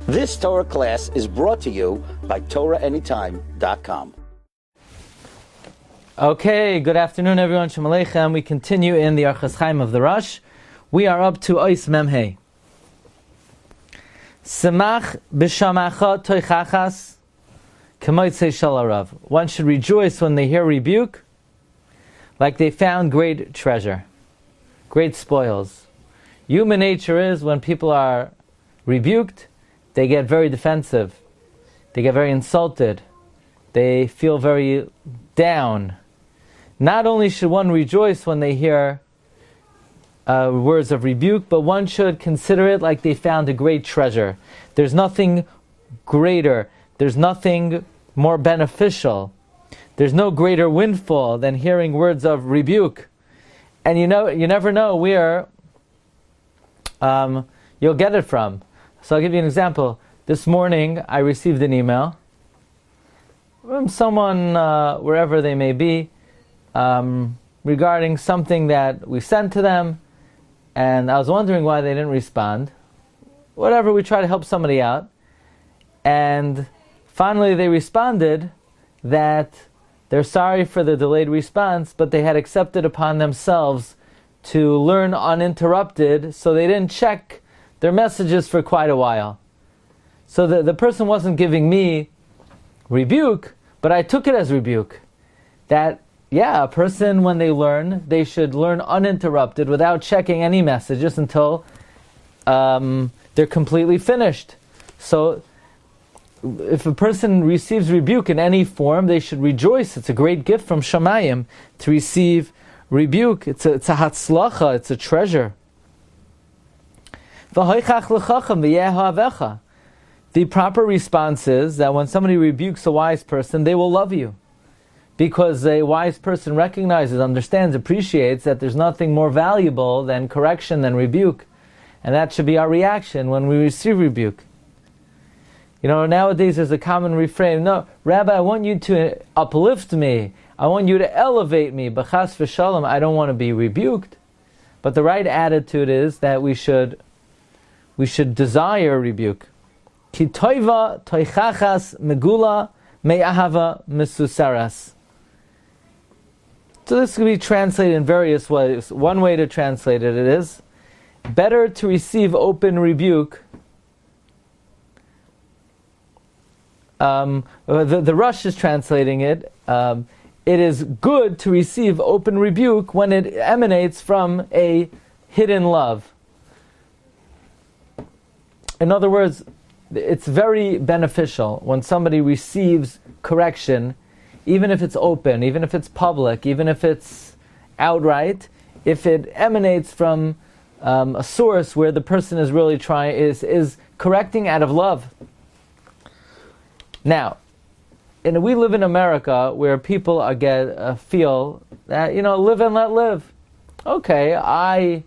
This Torah class is brought to you by TorahAnytime.com. Okay, good afternoon everyone. Shalom Aleichem. We continue in the Orchos Chaim of the Rosh. We are up to Ois Memhei. Semach b'shamacha toichachas k'motzei shel harav. One should rejoice when they hear rebuke, like they found great treasure, great spoils. Human nature is when people are rebuked, they get very defensive, they get very insulted, they feel very down. Not only should one rejoice when they hear words of rebuke, but one should consider it like they found a great treasure. There's nothing greater, there's nothing more beneficial, there's no greater windfall than hearing words of rebuke. And you never know where you'll get it from. So I'll give you an example. This morning I received an email from someone, wherever they may be, regarding something that we sent to them, and I was wondering why they didn't respond. Whatever, we try to help somebody out, and finally they responded that they're sorry for the delayed response, but they had accepted upon themselves to learn uninterrupted, so they didn't check their messages for quite a while. So the person wasn't giving me rebuke, but I took it as rebuke. That, yeah, a person, when they learn, they should learn uninterrupted without checking any messages until they're completely finished. So if a person receives rebuke in any form, they should rejoice. It's a great gift from Shamayim to receive rebuke. It's a hatzlacha, it's a treasure. The proper response is that when somebody rebukes a wise person, they will love you. Because a wise person recognizes, understands, appreciates that there's nothing more valuable than correction, than rebuke. And that should be our reaction when we receive rebuke. You know, nowadays there's a common refrain, no, Rabbi, I want you to uplift me. I want you to elevate me. But chas v'shalom, I don't want to be rebuked. But the right attitude is that we should desire rebuke. Ki toiva toichachas megula me'ahava mesusaras. So this can be translated in various ways. One way to translate it is, better to receive open rebuke. The Rosh is translating it. It is good to receive open rebuke when it emanates from a hidden love. In other words, it's very beneficial when somebody receives correction, even if it's open, even if it's public, even if it's outright, if it emanates from a source where the person is really is correcting out of love. Now, we live in America where people feel that, live and let live. Okay, I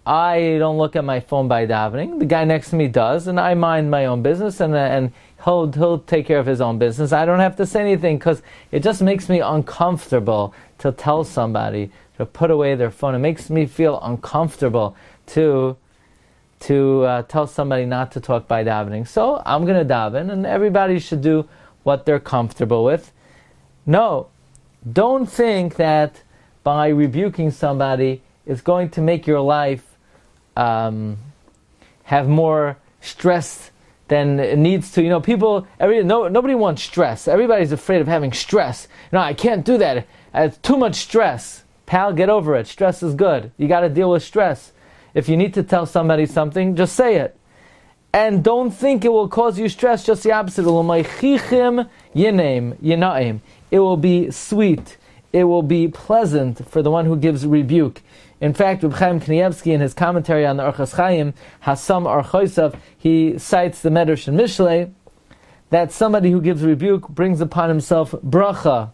don't look at my phone by davening. The guy next to me does, and I mind my own business, and he'll take care of his own business. I don't have to say anything because it just makes me uncomfortable to tell somebody to put away their phone. It makes me feel uncomfortable to tell somebody not to talk by davening. So I'm going to daven, and everybody should do what they're comfortable with. No, don't think that by rebuking somebody is going to make your life have more stress than it needs to. Nobody wants stress. Everybody's afraid of having stress. I can't do that. It's too much stress. Pal, get over it. Stress is good. You got to deal with stress. If you need to tell somebody something, just say it. And don't think it will cause you stress, just the opposite. It will be sweet. It will be pleasant for the one who gives rebuke. In fact, Rabbi Chaim in his commentary on the Orchos Chaim, Hasam Orchosav, he cites the Medrash and Mishlei, that somebody who gives rebuke brings upon himself bracha.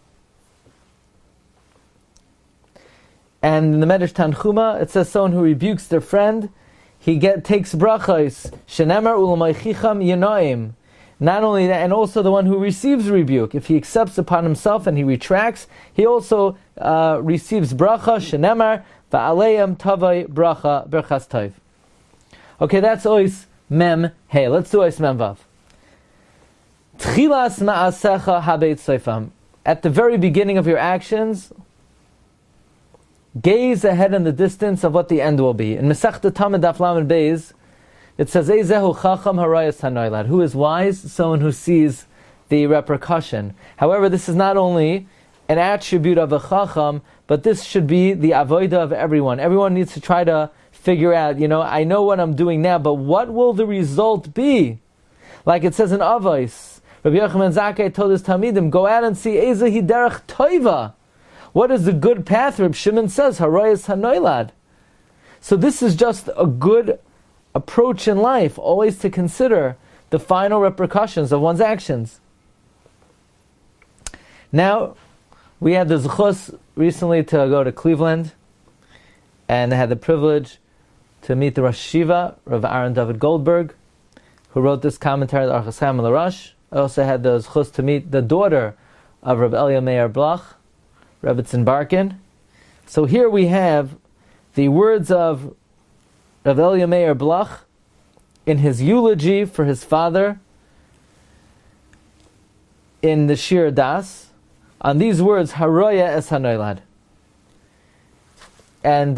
And in the Medrash Tanchuma, it says someone who rebukes their friend, he takes brachos. Shenemar u'l'maychicham yinoim. Not only that, and also the one who receives rebuke. If he accepts upon himself and he retracts, he also receives bracha. Shenemar va'aleim tavai bracha berchas tov. Okay, that's ois Mem Hey. Let's do Ois Mem Vav. Tchilas ma'asecha habeit soifam. At the very beginning of your actions, gaze ahead in the distance of what the end will be. In Masechta Tamid Daf Lamed Beis, it says, Eizehu chacham harayas hanoilad. Who is wise? Someone who sees the repercussion. However, this is not only an attribute of a chacham, but this should be the avodah of everyone. Everyone needs to try to figure out, I know what I'm doing now, but what will the result be? Like it says in Avos, Rabbi Yochanan Zakkai told his Talmidim, go out and see Ezehi derech toiva. What is the good path? Reb Shimon says, harayas hanoilad. So this is just a good approach in life, always to consider the final repercussions of one's actions. Now, we had the zechus recently to go to Cleveland, and I had the privilege to meet the Rosh Yeshiva, Rav Aaron David Goldberg, who wrote this commentary, the Orchos on the Rosh. I also had the zechus to meet the daughter of Rav Elia Meir Blach, Rebbetzin Barkin. So here we have the words of Rav Elia Meir Blach in his eulogy for his father in the Shir Das, on these words, Haroya es hanoilad. And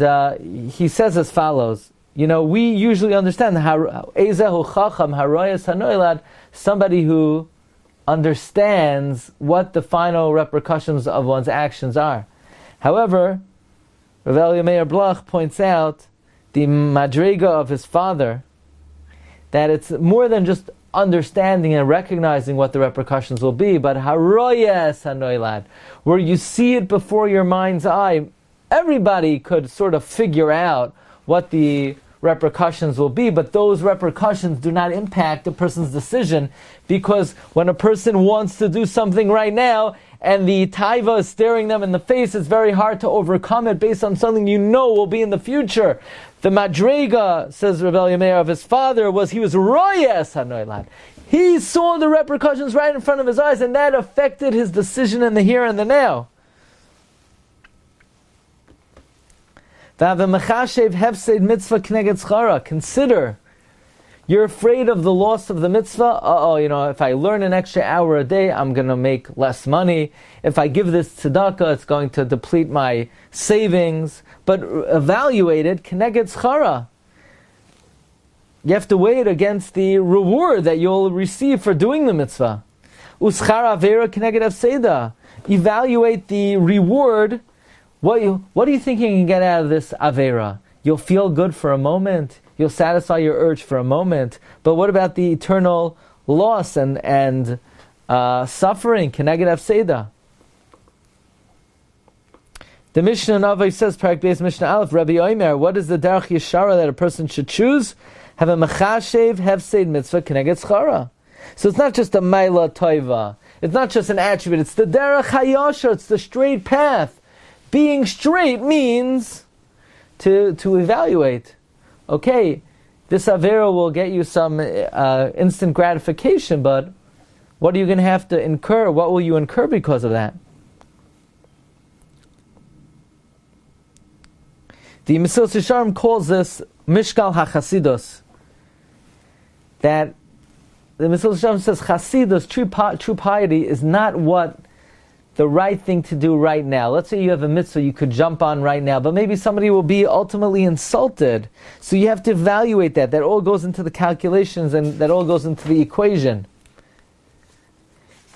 he says as follows, we usually understand Ezehu chacham Haroya es hanoilad, somebody who understands what the final repercussions of one's actions are. However, Rav Elia Meir Blach points out the madrega of his father, that it's more than just understanding and recognizing what the repercussions will be, but haroyes hanoilad, where you see it before your mind's eye. Everybody could sort of figure out what the repercussions will be, but those repercussions do not impact a person's decision, because when a person wants to do something right now and the taiva is staring them in the face, it's very hard to overcome it based on something will be in the future. The madrega, says Rav Elia Meir, of his father he was royes hanoilad. He saw the repercussions right in front of his eyes, and that affected his decision in the here and the now. Consider, you're afraid of the loss of the mitzvah. If I learn an extra hour a day, I'm going to make less money. If I give this tzedakah, it's going to deplete my savings. But evaluate it, keneged schara. You have to weigh it against the reward that you'll receive for doing the mitzvah. Uschar avera keneged afseda. Evaluate the reward. What do you think you can get out of this avera? You'll feel good for a moment. You'll satisfy your urge for a moment. But what about the eternal loss and suffering? Keneged afseda. The Mishnah Navai says, Parak Beis Mishnah Aleph, Rabbi Omer, what is the derech yeshara that a person should choose? Have a mechashev hefseid mitzvah keneged schara. So it's not just a maila toiva. It's not just an attribute. It's the derech hayashar. It's the straight path. Being straight means to evaluate. Okay, this avera will get you some instant gratification, but what are you going to have to incur? What will you incur because of that? The Mesilas Yesharim calls this Mishkal HaChasidus. That the Mesilas Yesharim says Chasidus, true piety, is not what the right thing to do right now. Let's say you have a mitzvah you could jump on right now, but maybe somebody will be ultimately insulted. So you have to evaluate that. That all goes into the calculations and that all goes into the equation.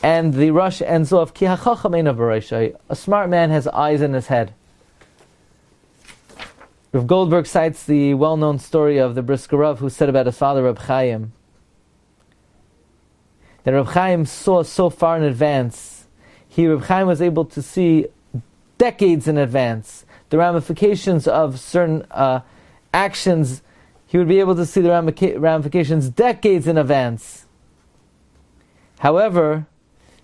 And the Rosh ends off, Ki hachacham eina b'roshai. A smart man has eyes in his head. Rav Goldberg cites the well-known story of the Brisker Rav who said about his father, Reb Chaim, that Reb Chaim saw so far in advance. Reb Chaim was able to see decades in advance the ramifications of certain actions. He would be able to see the ramifications decades in advance. However,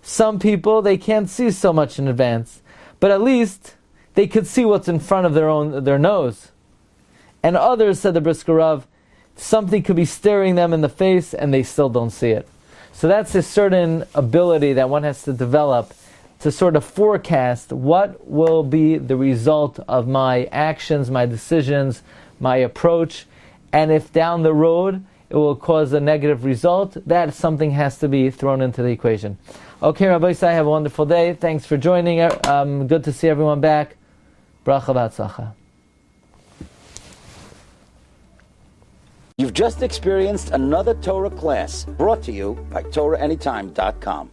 some people, they can't see so much in advance, but at least they could see what's in front of their nose. And others, said the Brisker Rav, something could be staring them in the face and they still don't see it. So that's a certain ability that one has to develop to sort of forecast what will be the result of my actions, my decisions, my approach, and if down the road it will cause a negative result. That something has to be thrown into the equation. Okay, Rabbi Say, have a wonderful day. Thanks for joining. Good to see everyone back. Bracha v'atzlacha. You've just experienced another Torah class brought to you by TorahAnytime.com.